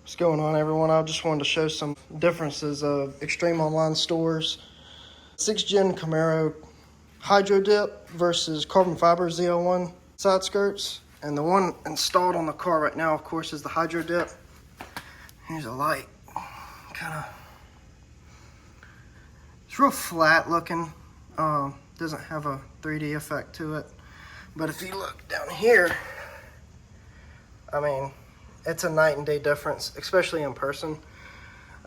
What's going on, everyone? I just wanted to show some differences of Extreme Online Stores 6th Gen Camaro Hydrodipped versus carbon fiber ZL1 side skirts. And the one installed on the car right now, of course, is the Hydrodipped. Here's a light. It's real flat looking. Doesn't have a 3D effect to it. But if you look down here, I mean, it's a night and day difference, especially in person.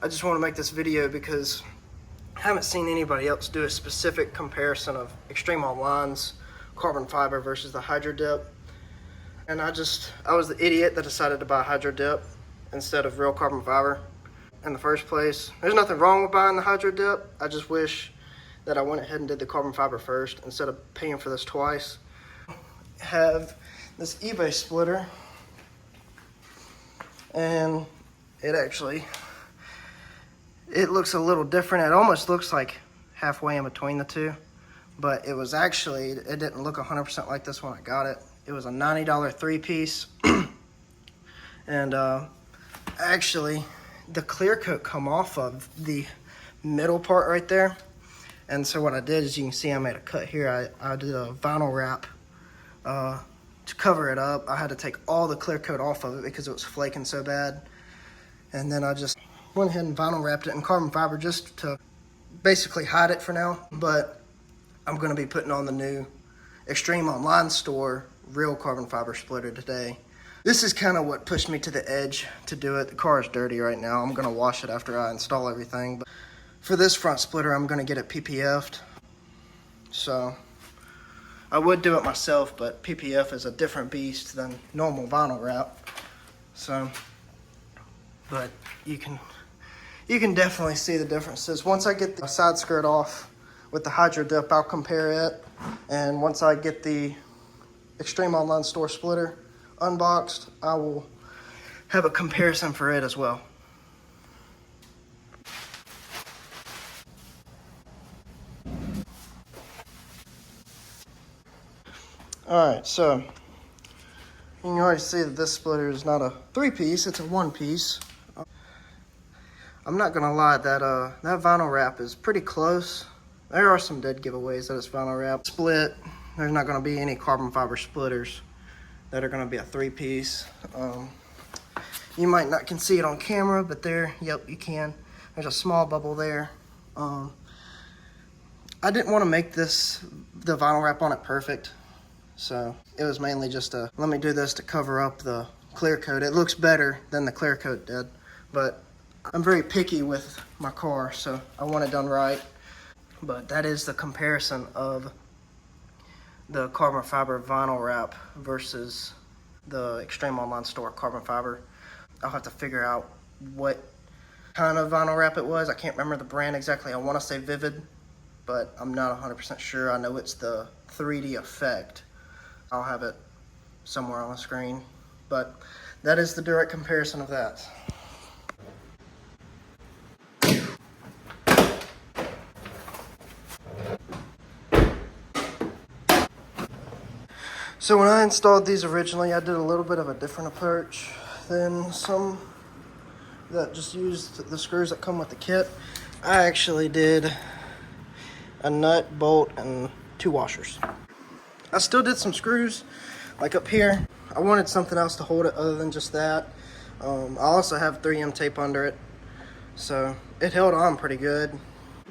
I just want to make this video because I haven't seen anybody else do a specific comparison of Extreme Online's carbon fiber versus the Hydrodipped. And I was the idiot that decided to buy Hydrodipped instead of real carbon fiber in the first place. There's nothing wrong with buying the Hydrodipped. I just wish that I went ahead and did the carbon fiber first instead of paying for this twice. I have this eBay splitter, and it looks a little different. It almost looks like halfway in between the two, but it didn't look 100% like this when I got it. It was a $90 three-piece, and actually the clear coat come off of the middle part right there. And so what I did is, you can see I made a cut here. I did a vinyl wrap to cover it up. I had to take all the clear coat off of it because it was flaking so bad. And then I just went ahead and vinyl wrapped it in carbon fiber just to basically hide it for now. But I'm going to be putting on the new Extreme Online Store real carbon fiber splitter today. This is kind of what pushed me to the edge to do it. The car is dirty right now. I'm going to wash it after I install everything. But for this front splitter, I'm going to get it PPF'd. So I would do it myself, but PPF is a different beast than normal vinyl wrap. So, but you can definitely see the differences. Once I get the side skirt off with the Hydrodipped, I'll compare it. And once I get the Extreme Online Store splitter unboxed, I will have a comparison for it as well. Alright, so you can already see that this splitter is not a three-piece, it's a one-piece. I'm not gonna lie, that vinyl wrap is pretty close. There are some dead giveaways that it's vinyl wrap. Split, there's not gonna be any carbon fiber splitters that are gonna be a three-piece. You might not can see it on camera, but there, yep, you can. There's a small bubble there. I didn't want to make the vinyl wrap on it perfect. So it was mainly just let me do this to cover up the clear coat. It looks better than the clear coat did, but I'm very picky with my car, so I want it done right. But that is the comparison of the carbon fiber vinyl wrap versus the Extreme Online Store carbon fiber. I'll have to figure out what kind of vinyl wrap it was. I can't remember the brand exactly. I want to say Vivid, but I'm not 100% sure. I know it's the 3D effect. I'll have it somewhere on the screen, but that is the direct comparison of that. So when I installed these originally, I did a little bit of a different approach than some that just used the screws that come with the kit. I actually did a nut, bolt, and 2 washers. I still did some screws, like up here. I wanted something else to hold it other than just that. I also have 3M tape under it, so it held on pretty good.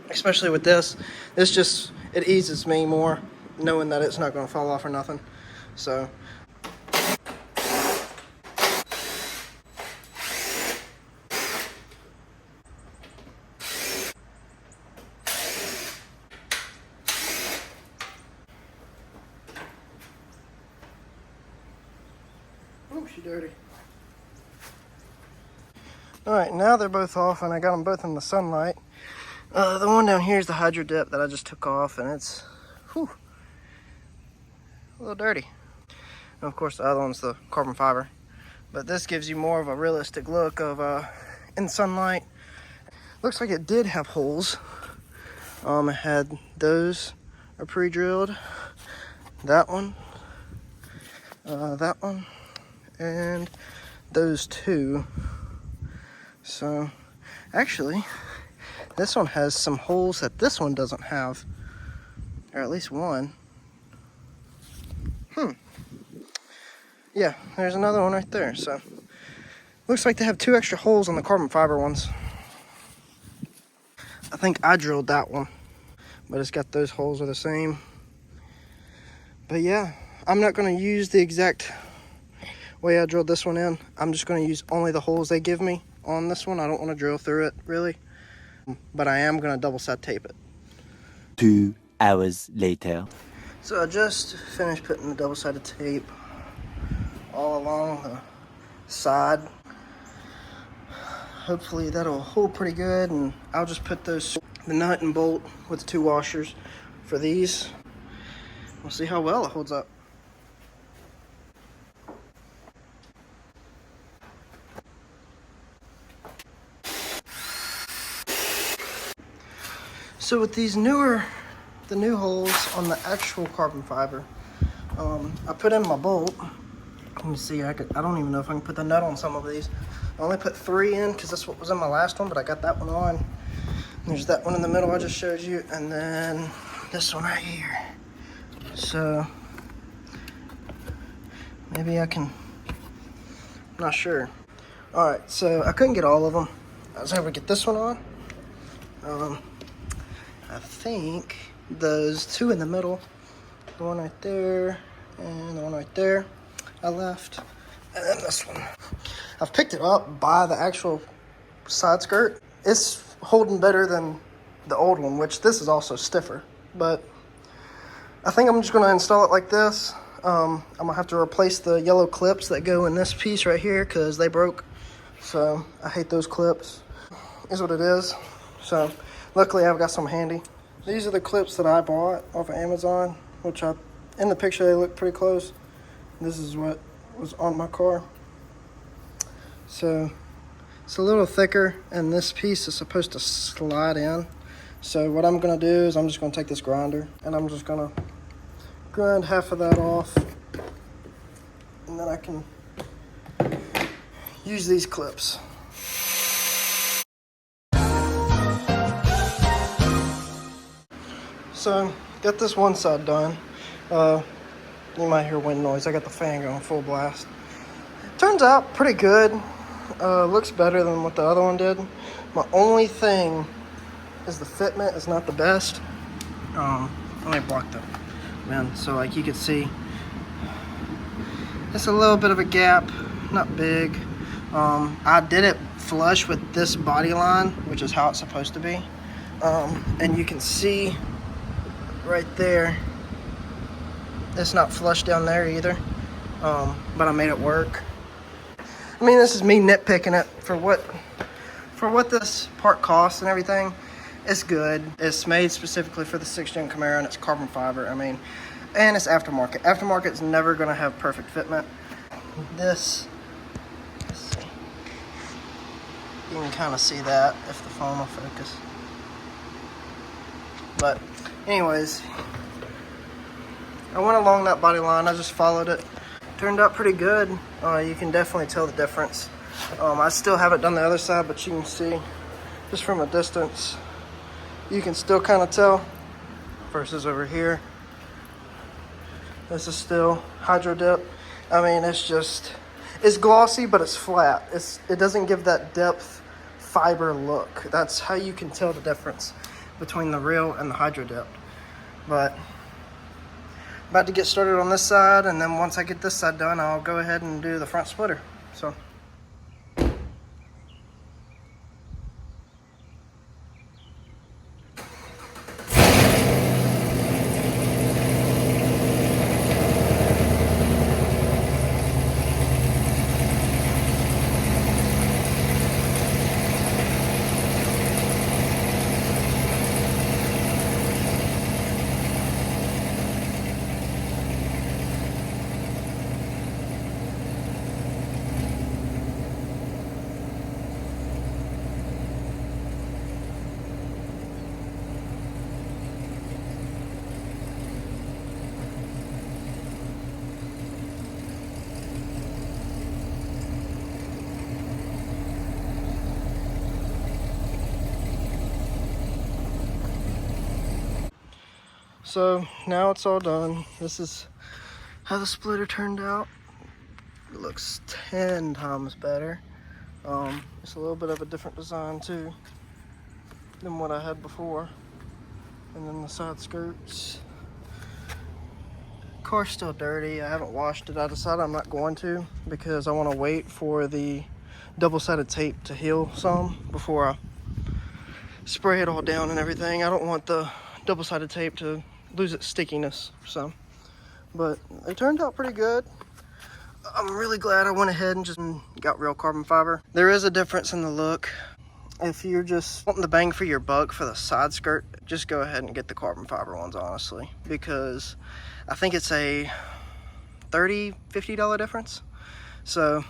Especially with this, it eases me more, knowing that it's not going to fall off or nothing. So oh, she's dirty. Alright, now they're both off, and I got them both in the sunlight. The one down here is the Hydrodipped that I just took off, and it's a little dirty. And of course the other one's the carbon fiber. But this gives you more of a realistic look of in sunlight. Looks like it did have holes. It had those are pre-drilled. That one, and those two So, actually, this one has some holes that this one doesn't have, or at least one. Yeah, there's another one right there. So, looks like they have 2 extra holes on the carbon fiber ones. I think I drilled that one, but it's got those holes are the same. But yeah, I'm not going to use the exact way I drilled this one in. I'm just going to use only the holes they give me on this one. I don't want to drill through it, really. But I am going to double side tape it. 2 hours later. So I just finished putting the double-sided tape all along the side. Hopefully that'll hold pretty good, and I'll just put the nut and bolt with the 2 washers for these. We'll see how well it holds up. So with these the new holes on the actual carbon fiber, I put in my bolt. Let me see, I don't even know if I can put the nut on some of these. I only put 3 in because that's what was in my last one, but I got that one on. And there's that one in the middle I just showed you, and then this one right here. So maybe I can, I'm not sure. All right, so I couldn't get all of them. I was able to get this one on. I think those 2 in the middle, the one right there and the one right there, I left, and then this one. I've picked it up by the actual side skirt. It's holding better than the old one, which this is also stiffer, but I think I'm just going to install it like this. I'm going to have to replace the yellow clips that go in this piece right here because they broke, so I hate those clips. Is what it is. So luckily I've got some handy. These are the clips that I bought off of Amazon, which in the picture they look pretty close. This is what was on my car. So it's a little thicker, and this piece is supposed to slide in. So what I'm gonna do is I'm just gonna take this grinder and I'm just gonna grind half of that off, and then I can use these clips. So got this one side done. You might hear wind noise. I got the fan going full blast. Turns out pretty good. Looks better than what the other one did. My only thing is the fitment is not the best. Let me block the man so like you can see. It's a little bit of a gap, not big. I did it flush with this body line, which is how it's supposed to be. And you can see right there, it's not flush down there either. But I made it work. I mean, this is me nitpicking it for what this part costs and everything. It's good. It's made specifically for the 6th gen Camaro, and it's carbon fiber. I mean, and it's aftermarket. Aftermarket's never gonna have perfect fitment. This, let's see. You can kind of see that if the phone will focus. But anyways, I went along that body line. I just followed it. Turned out pretty good. You can definitely tell the difference. I still haven't done the other side, but you can see just from a distance, you can still kind of tell versus over here. This is still Hydrodipped. I mean, it's glossy, but it's flat. It doesn't give that depth fiber look. That's how you can tell the difference between the real and the Hydrodipped. But about to get started on this side, and then once I get this side done, I'll go ahead and do the front splitter. So So now it's all done. This is how the splitter turned out. It looks 10 times better. It's a little bit of a different design too than what I had before. And then the side skirts. Car's still dirty. I haven't washed it. I decided I'm not going to because I want to wait for the double-sided tape to heal some before I spray it all down and everything. I don't want the double-sided tape to lose its stickiness. So, but it turned out pretty good. I'm really glad I went ahead and just got real carbon fiber. There is a difference in the look. If you're just wanting the bang for your buck for the side skirt, just go ahead and get the carbon fiber ones, honestly, because I think it's a $30, $50 difference. So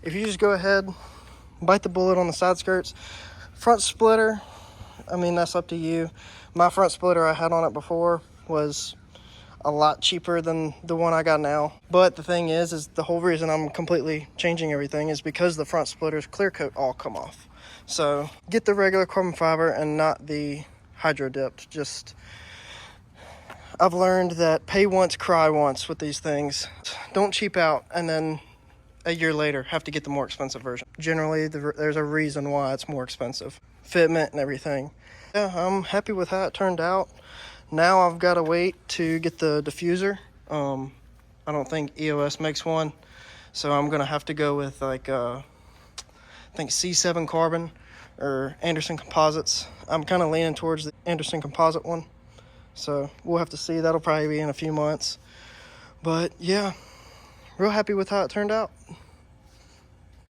if you just go ahead, bite the bullet on the side skirts. Front splitter, I mean, that's up to you. My front splitter I had on it before was a lot cheaper than the one I got now. But the thing is the whole reason I'm completely changing everything is because the front splitters clear coat all come off. So get the regular carbon fiber and not the Hydrodipped. Just, I've learned that pay once, cry once with these things. Don't cheap out and then a year later have to get the more expensive version. Generally, there's a reason why it's more expensive. Fitment and everything. Yeah, I'm happy with how it turned out. Now I've got to wait to get the diffuser. I don't think EOS makes one, so I'm gonna have to go with like I think C7 carbon or Anderson Composites. I'm kind of leaning towards the Anderson Composite one, so we'll have to see. That'll probably be in a few months. But yeah, real happy with how it turned out.